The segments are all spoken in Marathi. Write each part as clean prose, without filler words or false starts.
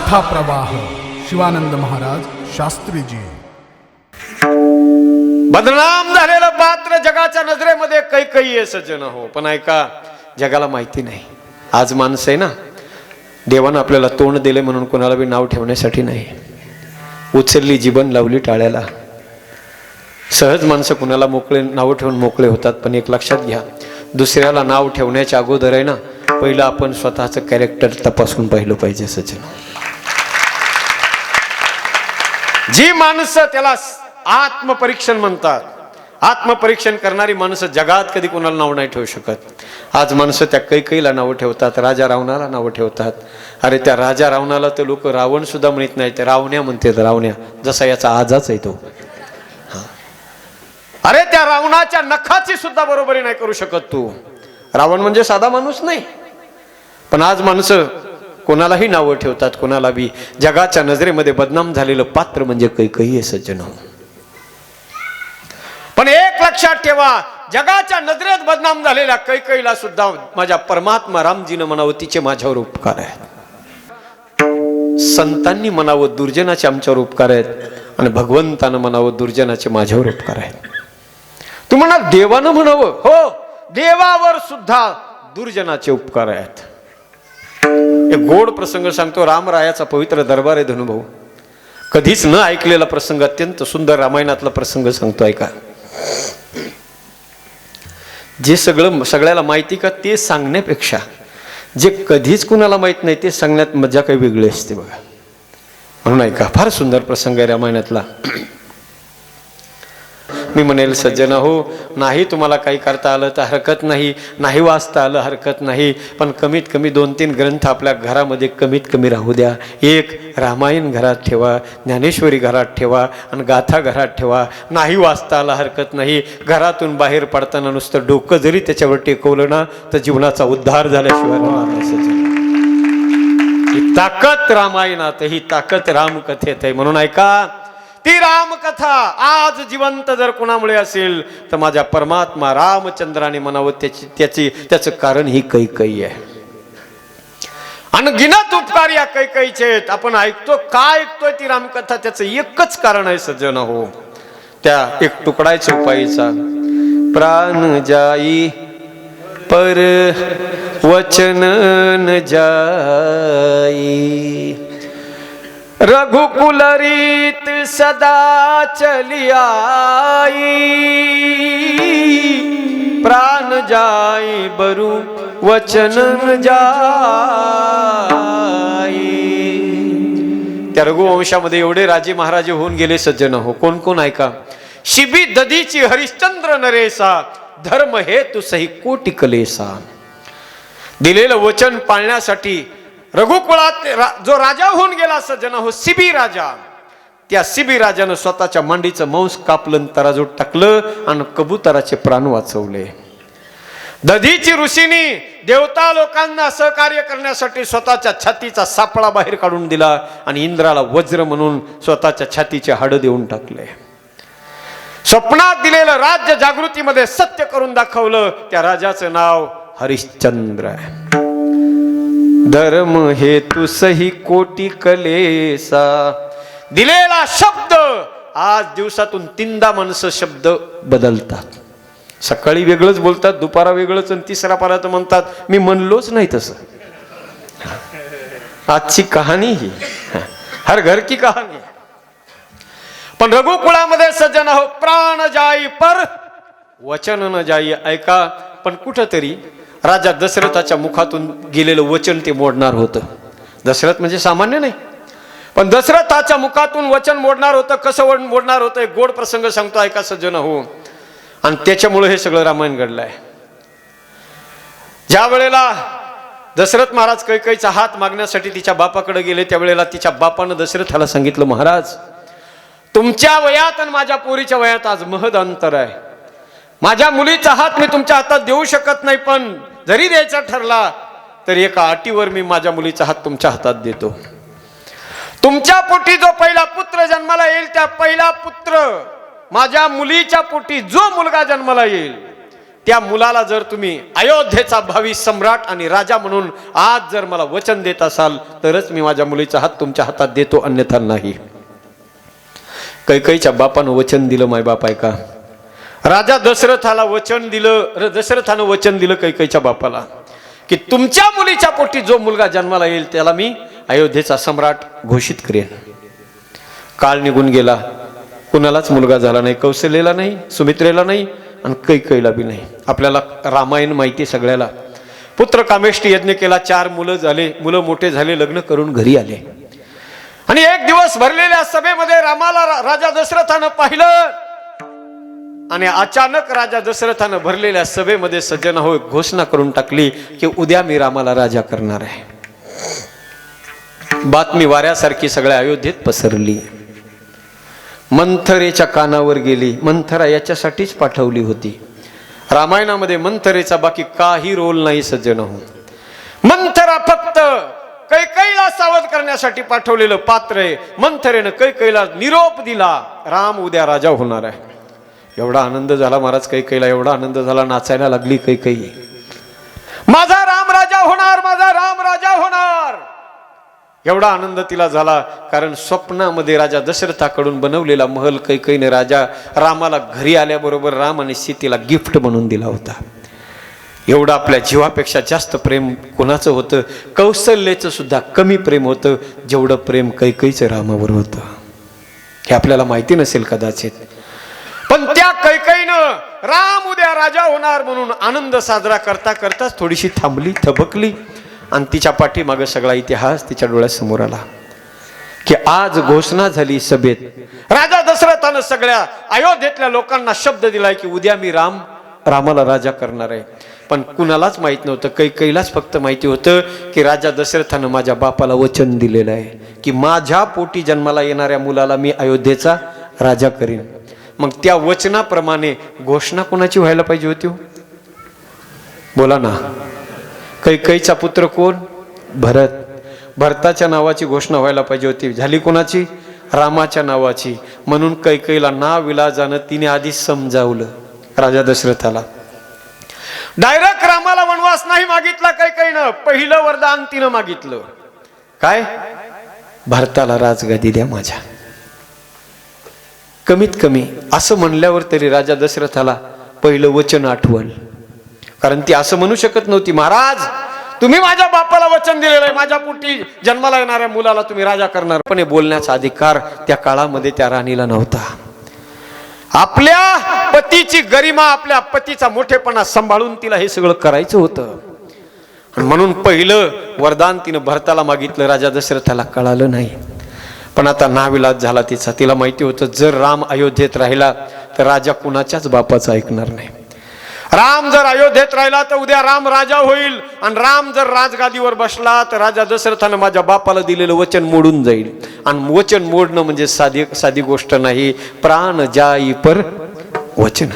कथा प्रवाह शिवानंद महाराज शास्त्रीजी। बदनाम झालेलं पात्र जगाच्या नजरेमध्ये कैकई आहे सज्जन हो, पण ऐका जगाला माहिती नाही। आज माणसं आहे ना, देवानं आपल्याला तोंड दिले म्हणून कोणाला बी नाव ठेवण्यासाठी नाही, उचलली जीवन लावली टाळ्याला। सहज माणसं कुणाला मोकळे नाव ठेवून मोकळे होतात, पण एक लक्षात घ्या, दुसऱ्याला नाव ठेवण्याच्या अगोदर आहे ना, पहिलं आपण स्वतःचं कॅरेक्टर तपासून पाहिलं पाहिजे सज्जन। जी माणसं त्याला आत्मपरीक्षण म्हणतात, आत्मपरीक्षण करणारी माणसं जगात कधी कोणाला नाव नाही ठेवू शकत। आज माणसं त्या कैकईला नाव ठेवतात, राजा रावणाला नाव ठेवतात। अरे त्या राजा रावणाला तर लोक रावण सुद्धा म्हणत नाही, ते रावण्या म्हणतात, रावण्या, जसा याचा आजाच आहे तो। अरे त्या रावणाच्या नखाची सुद्धा बरोबरी नाही करू शकत तू। रावण म्हणजे साधा माणूस नाही, पण आज माणसं कोणालाही नावं ठेवतात, कोणाला बी। जगाच्या नजरेमध्ये बदनाम झालेलं पात्र म्हणजे कैकई आहे सज्जन। पण एक लक्षात ठेवा, जगाच्या नजरेत बदनाम झालेल्या कैकईला सुद्धा माझ्या परमात्मा रामजीनं म्हणावं तिचे माझ्यावर उपकार आहेत, संतांनी म्हणावं दुर्जनाचे आमच्यावर उपकार आहेत, आणि भगवंतानं म्हणावं दुर्जनाचे माझ्यावर उपकार आहेत। तू म्हणा देवानं म्हणावं, हो देवावर सुद्धा दुर्जनाचे उपकार आहेत। एक गोड प्रसंग सांगतो, रामरायाचा पवित्र दरबार आहे धनुभाऊ, कधीच न ऐकलेला प्रसंग, अत्यंत सुंदर रामायणातला प्रसंग सांगतो, ऐका। जे सगळ्याला माहिती का ते सांगण्यापेक्षा जे कधीच कुणाला माहित नाही ते सांगण्यात मजा काही वेगळी असते बघा, म्हणून ऐका। फार सुंदर प्रसंग आहे रामायणातला। मी म्हणेल सज्जन हो, नाही तुम्हाला काही करता आलं तर हरकत नाही, नाही वाचता आलं हरकत नाही, पण कमीत कमी 2-3 ग्रंथ आपल्या घरामध्ये कमीत कमी राहू द्या। एक रामायण घरात ठेवा, ज्ञानेश्वरी घरात ठेवा, आणि गाथा घरात ठेवा। नाही वाचता आलं हरकत नाही, घरातून बाहेर पडताना नुसतं डोकं जरी त्याच्यावर टेकवलं ना तर जीवनाचा उद्धार झाल्याशिवाय राहणार नाही सज्जन। ही ताकद रामायणात, ही ताकद रामकथेत आहे, म्हणून ऐका, ती रामकथा आज जिवंत जर कोणामुळे असेल तर माझ्या परमात्मा रामचंद्राने म्हणावं त्याचं कारण ही कैकई आहे। अनगिनत उपकार या कैकईचे आहेत। आपण ऐकतो, काय ऐकतोय ती रामकथा, त्याचं एकच कारण आहे सज्जन हो, त्या एक तुकडायच्या उपायीचा, प्राण जाई पर वचन न जाई, रघुकुल रीत सदा चली आई, प्राण जाई बरु वचन न जाई। त्या रघुवंशामध्ये एवढे राजे महाराजे होऊन गेले सज्जन हो, कोण कोण ऐका। शिबी दधीची हरिश्चंद्र नरेसा, धर्म हेतु सही कोटी कलेसा। दिलेलं वचन पाळण्यासाठी रघुकुळात जो राजा होऊन गेला सज्जन हो, सिबी राजा, त्या सिबी राजानं स्वतःच्या मांडीचं मांस कापलं, तराजूत टाकलं आणि कबुतराचे प्राण वाचवले। दधीची ऋषीनी देवता लोकांना सहकार्य करण्यासाठी स्वतःच्या छातीचा सापळा बाहेर काढून दिला आणि इंद्राला वज्र म्हणून स्वतःच्या छातीचे हाड देऊन टाकले। स्वप्नात दिलेलं राज्य जागृतीमध्ये सत्य करून दाखवलं, त्या राजाचं नाव हरिश्चंद्र आहे। धर्म हेतु सही कोटी कलेसा, दिलेला शब्द, आज दिवसातून 3दा माणसं शब्द बदलतात। सकाळी वेगळंच बोलतात, दुपारा वेगळंच, आणि तिसरा पारात म्हणतात मी म्हणलोच नाही तसं। आजची कहाणी ही हर घर की कहाणी। पण रघुकुळामध्ये सज्जन हो, प्राण जाई पर वचन न जाई, ऐका। पण कुठंतरी राजा दशरथाच्या मुखातून गेलेलं वचन ते मोडणार होतं। दशरथ म्हणजे सामान्य नाही, पण दशरथाच्या मुखातून वचन मोडणार होतं। कसं मोडणार होतं, एक गोड प्रसंग सांगतो, ऐका सज्जन हो, आणि त्याच्यामुळे हे सगळं रामायण घडलंय। ज्या वेळेला दशरथ महाराज कैकईचा हात मागण्यासाठी तिच्या बापाकडे गेले, त्यावेळेला तिच्या बापानं दशरथाला सांगितलं, महाराज तुमच्या वयात आणि माझ्या पोरीच्या वयात आज महद अंतर आहे। माझ्या मुलीचा हात मी तुमच्या हातात देऊ शकत नाही, पण जरी द्यायचा ठरला तर एका अटीवर मी माझ्या मुलीचा हात तुमच्या हातात देतो। तुमच्या पोटी जो पहिला पुत्र जन्माला येईल, त्या पहिला पुत्र माझ्या मुलीच्या पोटी जो मुलगा जन्माला येईल त्या मुलाला जर तुम्ही अयोध्येचा भावी सम्राट आणि राजा म्हणून आज जर मला वचन देत असाल तरच मी माझ्या मुलीचा हात तुमच्या हातात देतो, अन्यथा नाही. कैकेयीच्या बापानं वचन दिलं. मायबाप ऐका, राजा दशरथाला वचन दिलं. दशरथानं वचन दिलं कैकेयीच्या बापाला की तुमच्या मुलीच्या पोटी जो मुलगा जन्माला येईल त्याला मी अयोध्येचा सम्राट घोषित करेन. काळ निघून गेला, कुणालाच मुलगा झाला नाही. कौशल्येला नाही, सुमित्रेला नाही आणि कैकेयीला बी नाही. आपल्याला रामायण माहिती सगळ्याला. पुत्र कामेष्टी यज्ञ केला, 4 मुलं झाले, मुलं मोठे झाले, लग्न करून घरी आले. आणि एक दिवस भरलेल्या सभेमध्ये रामाला राजा दशरथानं पाहिलं आणि अचानक राजा दशरथानं भरलेल्या सभेमध्ये सज्जन हो घोषणा करून टाकली की उद्या मी रामाला राजा करणार आहे. बातमी वाऱ्यासारखी सगळ्या अयोध्येत पसरली. मंथरेच्या कानावर गेली. मंथरा याच्यासाठीच पाठवली होती. रामायणामध्ये मंथरेचा बाकी काही रोल नाही सज्जन हो. मंथरा फक्त कैकेयीला सावध करण्यासाठी पाठवलेलं पात्र आहे. मंथरेनं कैकेयीला निरोप दिला, राम उद्या राजा होणार आहे. एवढा आनंद झाला महाराज कैकेयीला, एवढा आनंद झाला, नाचायला लागली कैकेयी. माझा राम राजा होणार, माझा राम राजा होणार. एवढा आनंद तिला झाला कारण स्वप्नामध्ये राजा दशरथाकडून बनवलेला महल कैकेयीने राजा रामाला घरी आल्याबरोबर राम आणि सीतेला गिफ्ट म्हणून दिला होता. एवढं आपल्या जीवापेक्षा जास्त प्रेम कोणाचं होतं? कौशल्याचं सुद्धा कमी प्रेम होतं जेवढं प्रेम कैकेयीचं रामावर होतं. हे आपल्याला माहिती नसेल कदाचित, पण त्या कैकेयीनं राम उद्या राजा होणार म्हणून आनंद साजरा करता करताच थोडीशी थांबली, थबकली आणि तिच्या पाठीमागं सगळा इतिहास तिच्या डोळ्यासमोर आला की आज घोषणा झाली सभेत. राजा दशरथानं सगळ्या अयोध्येतल्या लोकांना शब्द दिलाय की उद्या मी रामाला राजा करणार आहे. पण कुणालाच माहित नव्हतं, कैकेयीलाच फक्त माहिती होतं की राजा दशरथानं माझ्या बापाला वचन दिलेलं आहे की माझ्या पोटी जन्माला येणाऱ्या मुलाला मी अयोध्येचा राजा करीन. मग त्या वचनाप्रमाणे घोषणा कोणाची व्हायला पाहिजे होती? बोला ना. कैकेयीचा पुत्र कोण? भरत. भरताच्या नावाची घोषणा व्हायला पाहिजे होती. झाली कोणाची? रामाच्या नावाची. म्हणून कैकेयीला नाविलाजानं तिने आधी समजावलं राजा दशरथाला. डायरेक्ट रामाला वनवास नाही मागितला कैकेयीनं. पहिलं वरदान तिनं मागितलं काय? भरताला राजगादी द्या माझ्या. कमीत कमी असं म्हणल्यावर तरी राजा दशरथाला पहिलं वचन आठवल. कारण ती असं म्हणू शकत नव्हती, महाराज तुम्ही माझ्या बापाला वचन दिलेलं आहे, माझ्या पोटी जन्माला येणाऱ्या मुलाला तुम्ही राजा करणार. पण हे बोलण्याचा अधिकार त्या काळामध्ये त्या राणीला नव्हता. आपल्या पतीची गरिमा, आपल्या पतीचा मोठेपणा सांभाळून तिला हे सगळं करायचं होतं. म्हणून पहिलं वरदान तिनं भरताला मागितलं. राजा दशरथाला कळालं नाही, पण आता नाविलाज झाला तिचा. तिला माहिती होतं जर राम अयोध्येत राहिला तर राजा कुणाच्याच बापाचं ऐकणार नाही. राम जर अयोध्येत राहिला तर उद्या राम राजा होईल आणि राम जर राजगादीवर बसला तर राजा दशरथानं माझ्या बापाला दिलेलं वचन मोडून जाईल. आणि वचन मोडणं म्हणजे साधी गोष्ट नाही. प्राण जाई पर वचन.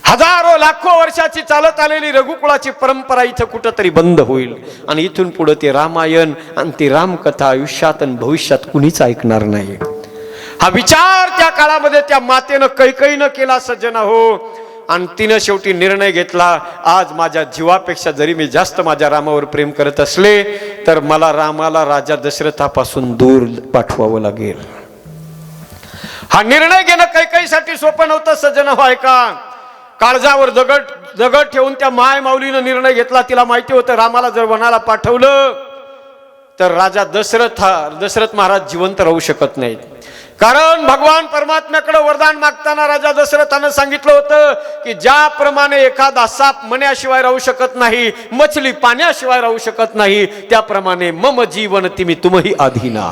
हजारो लाखो वर्षाची चालत आलेली रघुकुळाची परंपरा इथं कुठंतरी बंद होईल आणि इथून पुढे ते रामायण आणि ती रामकथा आयुष्यात आणि भविष्यात कुणीच ऐकणार नाही. हा विचार त्या काळामध्ये त्या मातेनं कैकेयीनं केला सज्जना हो. आणि तिनं शेवटी निर्णय घेतला, आज माझ्या जीवापेक्षा जरी मी जास्त माझ्या रामावर प्रेम करत असले तर मला रामाला राजा दशरथापासून दूर पाठवावं लागेल. हा निर्णय घेणं कैकेयीसाठी सोपं नव्हतं सज्जना हो. ऐका, काळजावर दगड ठेवून त्या माय माऊलीनं निर्णय घेतला. तिला माहिती होतं रामाला जर वनाला पाठवलं तर राजा दशरथ महाराज जिवंत राहू शकत नाहीत. कारण भगवान परमात्म्याकडे वरदान मागताना राजा दशरथानं सांगितलं होतं की ज्याप्रमाणे एखादा साप मण्याशिवाय राहू शकत नाही, मछली पाण्याशिवाय राहू शकत नाही, त्याप्रमाणे मम जीवन तिमी तुम्ही आधीना.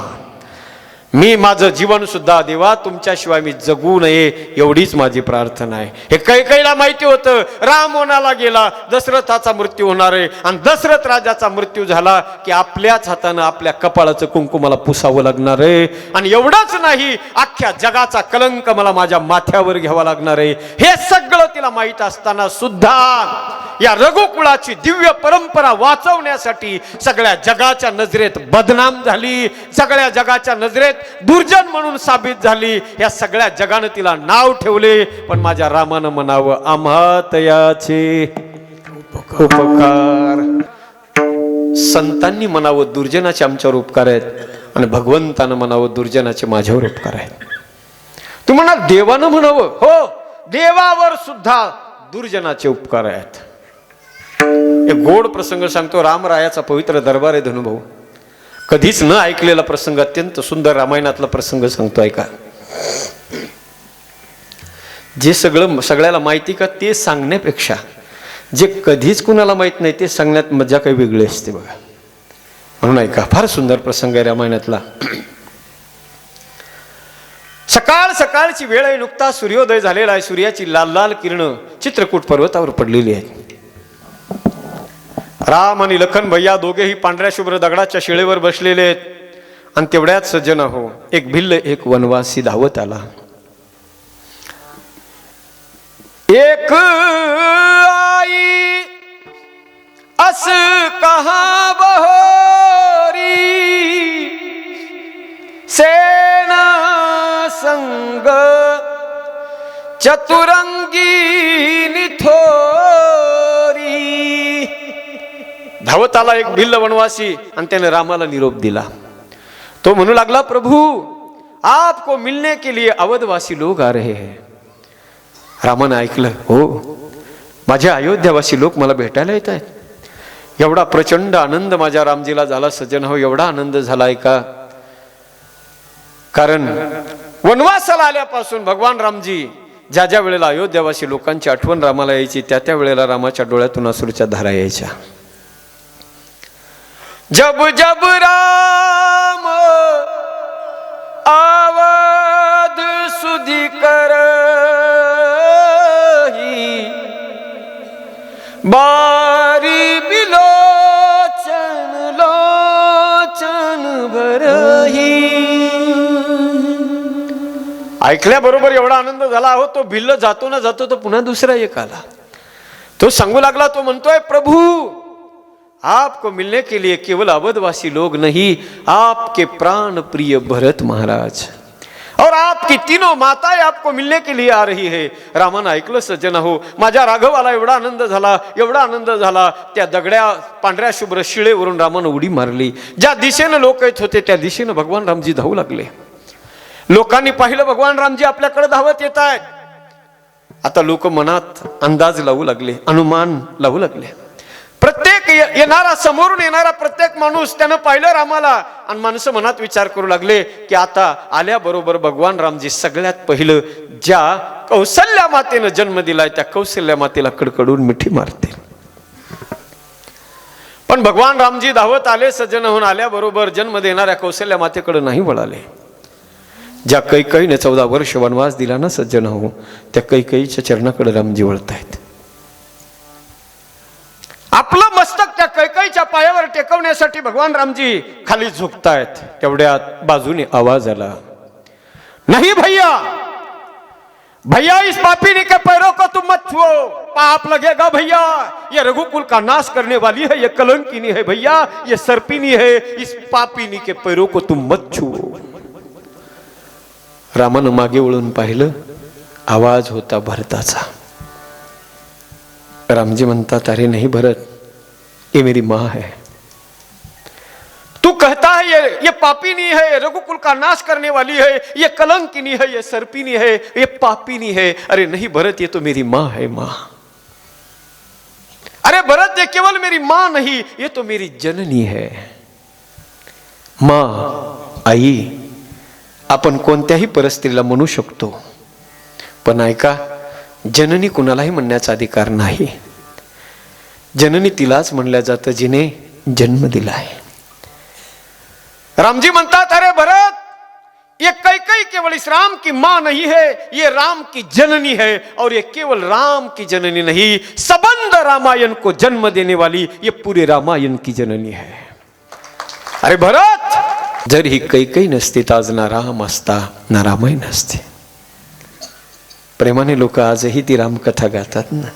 मी माझं जीवन सुद्धा देवा तुमच्याशिवाय मी जगू नये एवढीच माझी प्रार्थना आहे. हे कैकेयीला माहिती होतं राम वनाला गेला, दशरथाचा मृत्यू होणार आहे आणि दशरथ राजाचा मृत्यू झाला की आपल्याच हातानं आपल्या कपाळाचं कुंकू मला पुसावं लागणार आहे. आणि एवढंच नाही, अख्ख्या जगाचा कलंक मला माझ्या माथ्यावर घ्यावा लागणार आहे. हे सगळं तिला माहित असताना सुद्धा या रघुकुळाची दिव्य परंपरा वाचवण्यासाठी सगळ्या जगाच्या नजरेत बदनाम झाली, सगळ्या जगाच्या नजरेत दुर्जन म्हणून साबित झाली. या सगळ्या जगानं तिला नाव ठेवले, पण माझ्या रामानं म्हणावं आम्हा तयाचे उपकार. संतांनी म्हणावं दुर्जनाचे आमच्यावर उपकार आहेत, आणि भगवंतानं म्हणावं दुर्जनाचे माझ्यावर उपकार आहेत. तू म्हणा देवानं म्हणावं, हो देवावर सुद्धा दुर्जनाचे उपकार आहेत. एक गोड प्रसंग सांगतो, रामरायाचा पवित्र दरबार आहे धनुभाऊ. कधीच न ऐकलेला प्रसंग, अत्यंत सुंदर रामायणातला प्रसंग सांगतो, ऐका. जे सगळ्याला माहिती का ते सांगण्यापेक्षा जे कधीच कुणाला माहित नाही ते सांगण्यात मजा काही वेगळी असते बघा. म्हणून ऐका, फार सुंदर प्रसंग आहे रामायणातला. सकाळची वेळ आहे, नुकता सूर्योदय झालेला आहे. सूर्याची लाल लाल किरण चित्रकूट पर्वतावर पडलेली आहेत. राम आणि लखन भैया दोघेही पांढऱ्या शुभ्र दगडाच्या शिळेवर बसलेले आहेत. आणि तेवढ्यात सज्जन हो, एक भिल्ल एक वनवासी धावत आला. एक आई अस कहा बहोरी सेना संग चतुरंगी निथोरी. धावत आला एक भिल्ल वनवासी आणि त्याने रामाला निरोप दिला. तो म्हणू लागला, प्रभु आपको मिलने के लिए अवधवासी लोग आ रहे हैं. रामानं ऐकलं, हो माझे अयोध्यावासी लोक मला भेटायला येत आहेत. एवढा प्रचंड आनंद माझ्या रामजीला झाला सज्जन हो, एवढा आनंद झालाय का. कारण वनवासाला आल्यापासून भगवान रामजी ज्या ज्या वेळेला अयोध्यावासी लोकांची आठवण रामाला यायची, त्या त्या वेळेला रामाच्या डोळ्यातून अश्रूच्या धारा यायच्या. जब जब राम आवध सुधी करही बारी बिलोचन लोचन भरही. ऐकल्याबरोबर एवढा आनंद झाला हो. तो भिल्ल जातो ना जातो तो पुन्हा दुसरा एक आला. तो सांगू लागला, तो म्हणतोय, प्रभु आपको मिलने के लिए केवल अवधवासी लोग नहीं, आपके प्राण प्रिय भरत महाराज और आपकी तीनों माताएं आपको मिलने के लिए आ रही है. रामानं ऐकलं सज्जन हो, माझ्या राघवाला एवढा आनंद झाला, एवढा आनंद झाला. त्या दगड्या पांढऱ्या शुभ्र शिळेवरून रामानं उडी मारली. ज्या दिशेनं लोक येत होते त्या दिशेनं भगवान रामजी धावू लागले. लोकांनी पाहिलं भगवान रामजी आपल्याकडे धावत येत आहेत. आता लोक मनात अंदाज लावू लागले, अनुमान लावू लागले. प्रत्येक येणारा, समोरून येणारा प्रत्येक माणूस त्यानं पाहिलं रामाला, आणि माणसं मनात विचार करू लागले की आता आल्याबरोबर भगवान रामजी सगळ्यात पहिलं ज्या कौसल्या मातेनं जन्म दिलाय त्या कौसल्या मातेला कडकडून मिठी मारतील. पण भगवान रामजी धावत आले, सज्जन होऊन आल्याबरोबर जन्म देणाऱ्या कौसल्या मातेकडे नाही वळाले. ज्या कैकेयीने 14 वर्ष वनवास दिला ना सज्जन हो, त्या कैकेयीच्या चरणाकडे रामजी वळतायत. आपलं मस्तक त्या कैकेयीच्या पायावर टेकवण्यासाठी भगवान रामजी खाली झुकतायत. तेवढ्यात बाजूने आवाज आला, नहीं भैया, भैया इस पापीनी के पैरों को तुम मत छुओ, पाप लगेगा भैया. ये रघुकुल का नाश करने वाली है, ये कलंकिनी है भैया, ये सर्पिनी है, इस पापीनी के पैरों को तुम मत छुओ. रामानं मागे वळून पाहिलं, आवाज होता भरताचा. रामजी म्हणतात, अरे नहीं भरत, ये मेरी माँ है. तू कहता है ये पापिनी है, रघुकुल का नाश करने वाली है, ये कलंकिनी है, ये सर्पिनी है, ये पापिनी है. अरे नहीं भरत, ये तो मेरी माँ है. माँ, अरे भरत, ये केवल मेरी माँ नहीं, ये तो मेरी जननी है. माँ, आई आपण कोणत्याही परस्त्रीला म्हणू शकतो, पण ऐका, जननी कुणालाही म्हणण्याचा अधिकार नाही. जननी तिलाच म्हणल्या जातं जिने जन्म दिलाय. रामजी म्हणतात, अरे भरत, ये कैकेयी केवल इस राम की मां नहीं है, ये राम की जननी है. और ये केवल राम की जननी नहीं, सबंध रामायण को जन्म देने वाली ये पूरे रामायण की जननी है. अरे भरत, जर ही कैकेयी नसती तर आज ना राम असता ना रामायण असते. प्रेमाने लोक आजही ती रामकथा गातात ना.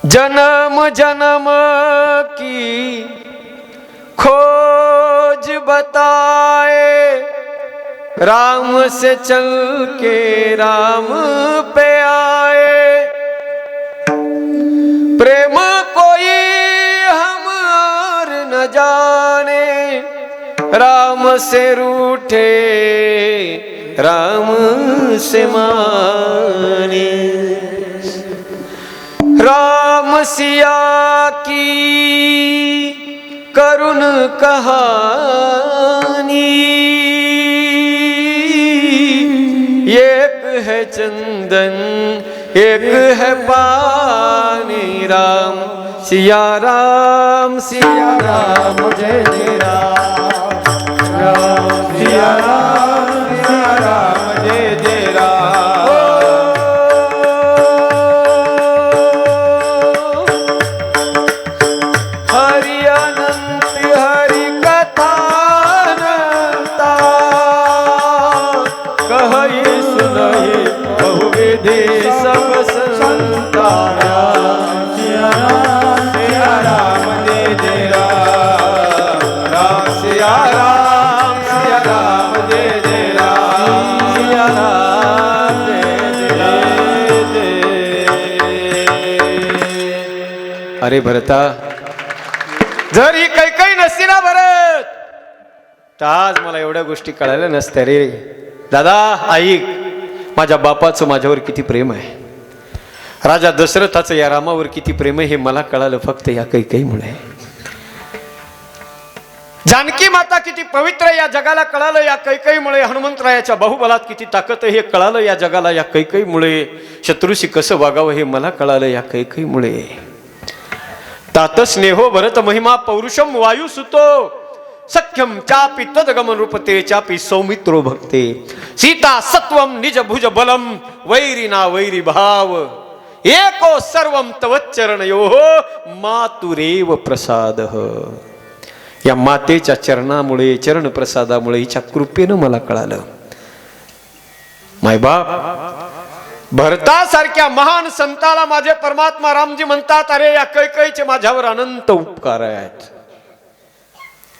जन्म जन्म की खोज बताए, राम से चल के राम पे आए। प्रेम कोई हम और न जाने, राम से रूठे राम से माने। राम सिया की करुण कहानी, एक है चंदन एक है पानी। राम सिया राम जय जय राम, राम सिया राम जय जय राम। हरि अनंत हरि कथा अनंता, कहि सुनहि बहुविधि सब संता। सिया राम जय जय राम, राम सिया राम जय जय राम, सिया राम जय जय। अरे भरता, जर ही काही नसती ना भरत, तर आज मला एवढ्या गोष्टी कळायला नसत्या रे. दादा ऐक, माझ्या बापाचं माझ्यावर किती प्रेम आहे, राजा दशरथाचं या रामावर किती प्रेम आहे, हे मला कळालं फक्त या कैकेयीमुळे. जानकी माता किती पवित्र या जगाला कळालं या कैकेयीमुळे. हनुमंतरायाच्या बाहुबलात किती ताकद आहे हे कळालं या जगाला या कैकेयीमुळे. शत्रूशी कसं वागावं हे मला कळालं या कैकेयीमुळे. तात स्नेहो भरत महिमा पौरुषम वायू सुतो, सख्यम चापि तदगमन रूपते चापि सौमित्रो भक्ते. सीता सत्वम निज भुज बलम, वैरी ना वैरी भाव, एको सर्वम तवच्चरणयोः मातुरेव प्रसादः. या मातेच्या चरणामुळे, चरण प्रसादामुळे, हिच्या कृपेनं मला कळालं. मायबाप, भरतासारख्या महान संताला माझे परमात्मा रामजी म्हणतात, अरे या कैकेयीचे माझ्यावर अनंत उपकार आहेत.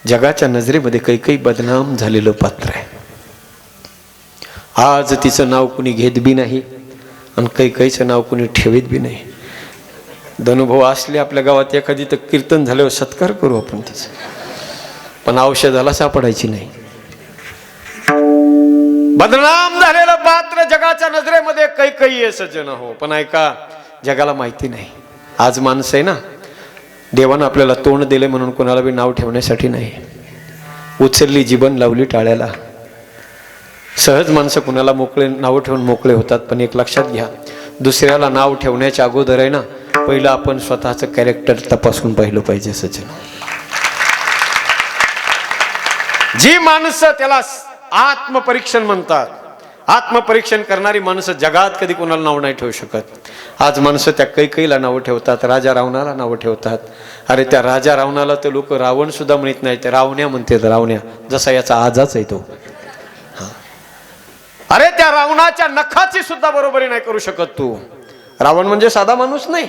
जगाच्या नजरेमध्ये कैकेयी बदनाम झालेलं पात्र आहे. आज तिचं नाव कुणी घेत बी नाही आणि कैकेयीचं नाव कुणी ठेवीत बी नाही. धनुभाऊ असले आपल्या गावात एखादी तर कीर्तन झाल्यावर सत्कार करू आपण तिचं, पण औषधाला सापडायची नाही. बदनाम झालेलं पात्र जगाच्या नजरेमध्ये कैकेयी आहे सज्जन हो. पण ऐका, जगाला माहिती नाही. आज माणसं आहे ना, देवानं आपल्याला तोंड दिले म्हणून कोणाला बी नाव ठेवण्यासाठी नाही, उचलली जीवन लावली टाळ्याला. सहज माणसं कुणाला मोकळे नाव ठेवून मोकळे होतात. पण एक लक्षात घ्या, दुसऱ्याला नाव ठेवण्याच्या अगोदर आहे ना, पहिलं आपण स्वतःचं कॅरेक्टर तपासून पाहिलं पाहिजे सज्जन. जी माणसं त्याला आत्मपरीक्षण म्हणतात, आत्मपरीक्षण करणारी माणसं जगात कधी कोणाला नाव नाही ठेवू शकत. आज माणसं त्या कैकेयीला नावं ठेवतात, राजा रावणाला नावं ठेवतात. अरे त्या राजा रावणाला तर लोक रावण सुद्धा म्हणत नाही, ते रावण्या म्हणतात. रावण्या जसा याचा आजाच आहे तो. अरे त्या रावणाच्या नखाची सुद्धा बरोबरी नाही करू शकत तू. रावण म्हणजे साधा माणूस नाही.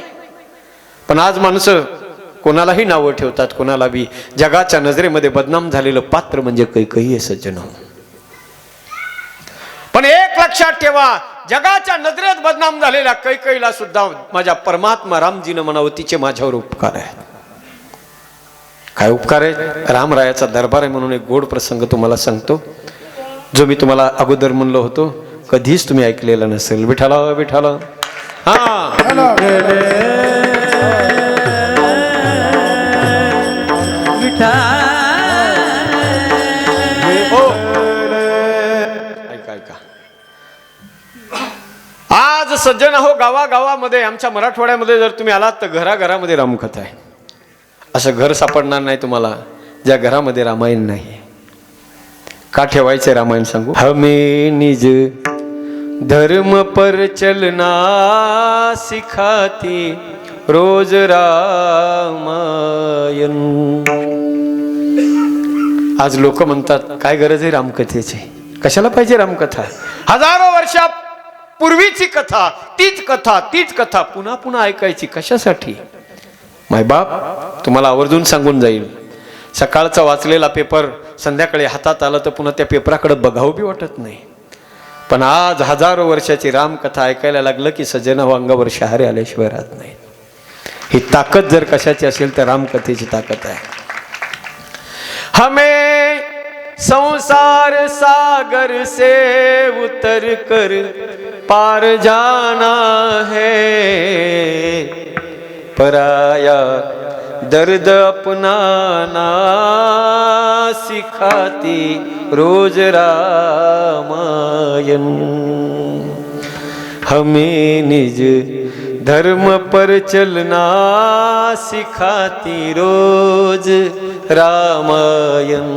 पण आज माणसं कोणालाही नावं ठेवतात, कोणाला बी. जगाच्या नजरेमध्ये बदनाम झालेलं पात्र म्हणजे कैकेयी आहे सज्जन. पण एक लक्षात ठेवा, जगाच्या नजरेत बदनाम झालेल्या कैकेयीला सुद्धा माझ्या परमात्मा रामजीनं म्हणावं तिचे माझ्यावर उपकार आहेत. काय उपकार आहेत? रामरायाचा दरबार आहे म्हणून एक गोड प्रसंग तुम्हाला सांगतो, जो मी तुम्हाला अगोदर म्हणलो होतो, कधीच तुम्ही ऐकलेला नसेल. विठाला विठाला हा आज सज्जन हो, गावागावामध्ये आमच्या मराठवाड्यामध्ये जर तुम्ही आलात तर घराघरामध्ये रामकथा आहे. असं घर सापडणार नाही तुम्हाला ज्या घरामध्ये रामायण नाही. का ठेवायचंय रामायण सांगू. हमें निज धर्म पर चलना सिखाती रोज रामायण. आज लोक म्हणतात काय गरज आहे रामकथेची, कशाला पाहिजे रामकथा. हजारो वर्षा पूर्वीची कथा तीच कथा पुन्हा पुन्हा ऐकायची कशासाठी? मायबाप तुम्हाला आवर्जून सांगून जाईल, सकाळचा वाचलेला पेपर संध्याकाळी हातात आला तर पुन्हा त्या पेपराकडे बघावं बी वाटत नाही. पण आज हजारो वर्षाची रामकथा ऐकायला लागलं की सज्जन अंगावर शहारे आल्याशिवाय राहत नाही. ही ताकद जर कशाची असेल तर रामकथेची ताकद आहे. हमें संसार सागर से उतर कर पार जाना है, पराया दर्द अपनाना सिखाती रोज रामायण. हमें निज धर्म पर चलना सिखाती रोज रामायण.